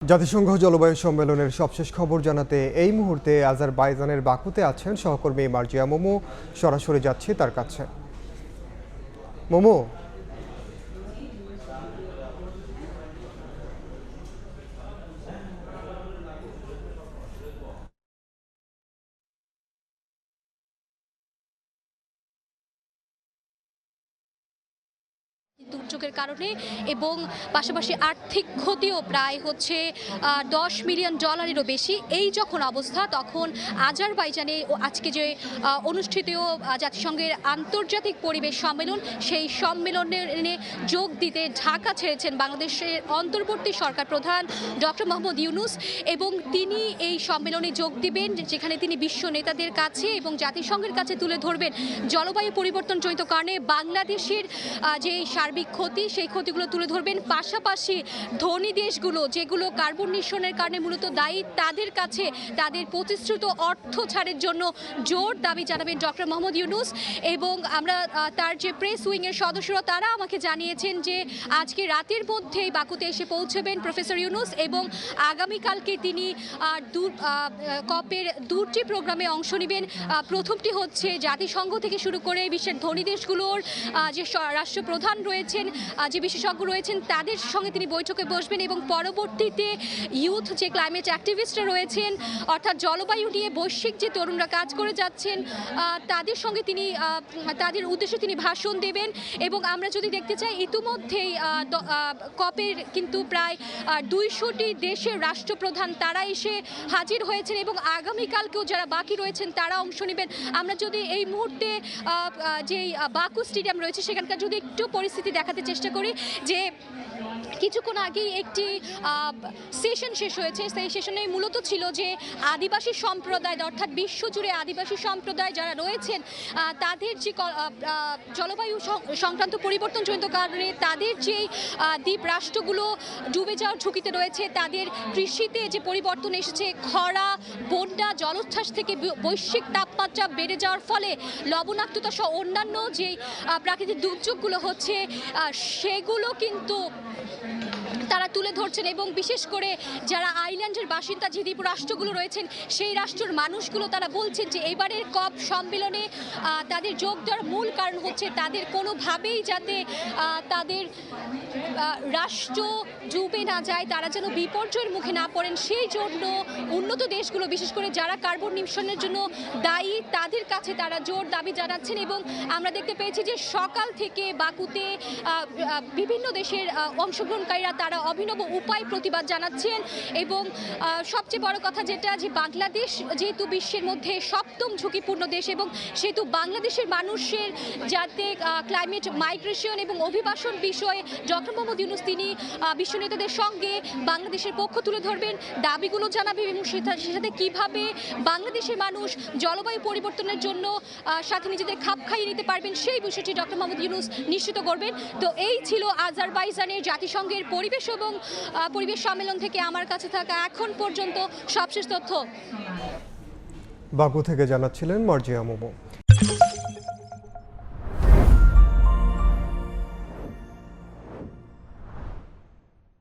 জাতিসংঘ জলবায়ু সম্মেলনের সবশেষ খবর জানাতে এই মুহূর্তে আজারবাইজানের বাকুতে আছেন সহকর্মী মার্জিয়া মোমো। সরাসরি যাচ্ছি তার কাছে। মোমো, দুর্যোগের কারণে এবং পাশাপাশি আর্থিক ক্ষতিও প্রায় হচ্ছে $10 মিলিয়ন বেশি। এই যখন অবস্থা, তখন আজারবাইজানে আজকে যে অনুষ্ঠিত জাতিসংঘের আন্তর্জাতিক পরিবেশ সম্মেলন, সেই সম্মেলনে যোগ দিতে ঢাকা ছেড়েছেন বাংলাদেশের অন্তর্বর্তী সরকার প্রধান ডক্টর মোহাম্মদ ইউনূস। এবং তিনি এই সম্মেলনে যোগ দিবেন, যেখানে তিনি বিশ্ব নেতাদের কাছে এবং জাতিসংঘের কাছে তুলে ধরবেন জলবায়ু পরিবর্তনজনিত কারণে বাংলাদেশের যে সার্বিক ক্ষতি, সেই ক্ষতিগুলো তুলে ধরবেন। পাশাপাশি ধনী দেশগুলো যেগুলো কার্বন নিঃসরণের কারণে মূলত দায়ী, তাদের কাছে তাদের প্রতিশ্রুত অর্থ ছাড়ের জন্য জোর দাবি জানাবেন ডক্টর মোহাম্মদ ইউনূস। এবং আমরা তার যে প্রেস উইংয়ের সদস্যরা, তারা আমাকে জানিয়েছেন যে আজকে রাতের মধ্যেই বাকুতে এসে পৌঁছবেন প্রফেসর ইউনূস, এবং আগামীকালকে তিনি কপের দুটি প্রোগ্রামে অংশ নেবেন। প্রথমটি হচ্ছে জাতিসংঘ থেকে শুরু করে বিশ্বের ধনী দেশগুলোর যে রাষ্ট্রপ্রধান রয়েছেন, যে বিশেষজ্ঞ রয়েছেন, তাদের সঙ্গে তিনি বৈঠকে বসবেন। এবং পরবর্তীতে ইউথ যে ক্লাইমেট অ্যাক্টিভিস্টরা রয়েছেন, অর্থাৎ জলবায়ু নিয়ে বৈশ্বিক যে তরুণরা কাজ করে যাচ্ছেন, তাদের সঙ্গে তিনি তাদের উদ্দেশ্যে তিনি ভাষণ দেবেন। এবং আমরা যদি দেখতে চাই, ইতিমধ্যেই কপের কিন্তু প্রায় 200টি দেশের রাষ্ট্রপ্রধান তারা এসে হাজির হয়েছেন, এবং আগামীকালকেও যারা বাকি রয়েছেন তারা অংশ নেবেন। আমরা যদি এই মুহূর্তে যেই বাকু স্টেডিয়াম রয়েছে সেখানকার যদি একটু পরিস্থিতি দেখাতে চেষ্টা করি, যে কিছুক্ষণ আগেই একটি সেশন শেষ হয়েছে। সেই সেশনে মূলত ছিল যে আদিবাসী সম্প্রদায়, অর্থাৎ বিশ্বজুড়ে আদিবাসী সম্প্রদায় যারা রয়েছেন, তাদের যে জলবায়ু সংক্রান্ত পরিবর্তনজনিত কারণে তাদের যেই দ্বীপ রাষ্ট্রগুলো ডুবে যাওয়ার ঝুঁকিতে রয়েছে, তাদের কৃষিতে যে পরিবর্তন এসেছে, খরা, বন্যা, জলোচ্ছ্বাস থেকে বৈশ্বিক তাপমাত্রা বেড়ে যাওয়ার ফলে লবণাক্ততা সহ অন্যান্য যেই প্রাকৃতিক দুর্যোগগুলো হচ্ছে, সেগুলো কিন্তু তারা তুলে ধরছেন। এবং বিশেষ করে যারা আইল্যান্ডের বাসিন্দা, যে দ্বীপ রাষ্ট্রগুলো রয়েছেন, সেই রাষ্ট্রের মানুষগুলো তারা বলছেন যে এবারের কপ সম্মেলনে তাদের যোগ দেওয়ার মূল কারণ হচ্ছে তাদের কোনোভাবেই যাতে তাদের রাষ্ট্র ডুবে না যায়, তারা যেন বিপর্যয়ের মুখে না পড়েন, সেই জন্য উন্নত দেশগুলো, বিশেষ করে যারা কার্বন নিঃসরণের জন্য দায়ী, তাদের কাছে তারা জোর দাবি জানাচ্ছেন। এবং আমরা দেখতে পেয়েছি যে সকাল থেকে বাকুতে বিভিন্ন দেশের অংশগ্রহণকারীরা তারা অভিনব উপায় প্রতিবাদ জানাচ্ছেন। এবং সবচেয়ে বড় কথা যেটা, যে বাংলাদেশ যেহেতু বিশ্বের মধ্যে 7ম ঝুঁকিপূর্ণ দেশ, এবং সেহেতু বাংলাদেশের মানুষের যাতে ক্লাইমেট মাইগ্রেশন এবং অভিবাসন বিষয়ে ডক্টর মোহাম্মদ ইউনূস তিনি বিশ্ব নেতাদের সঙ্গে বাংলাদেশের পক্ষ তুলে ধরবেন, দাবিগুলো জানাবেন, এবং সে সাথে কীভাবে বাংলাদেশের মানুষ জলবায়ু পরিবর্তনের জন্য সাথে নিজেদের খাপ খাইয়ে নিতে পারবেন, সেই বিষয়টি ডক্টর মোহাম্মদ ইউনূস নিশ্চিত করবেন। তো এই ছিল আজারবাইজানের জাতিসংঘের পরিবেশ এবং পরিবেশ সম্মেলন থেকে আমার কাছে থাকা এখন পর্যন্ত সবশেষ তথ্য। বাকু থেকে জানাচ্ছিলেন মার্জিয়া মোমো।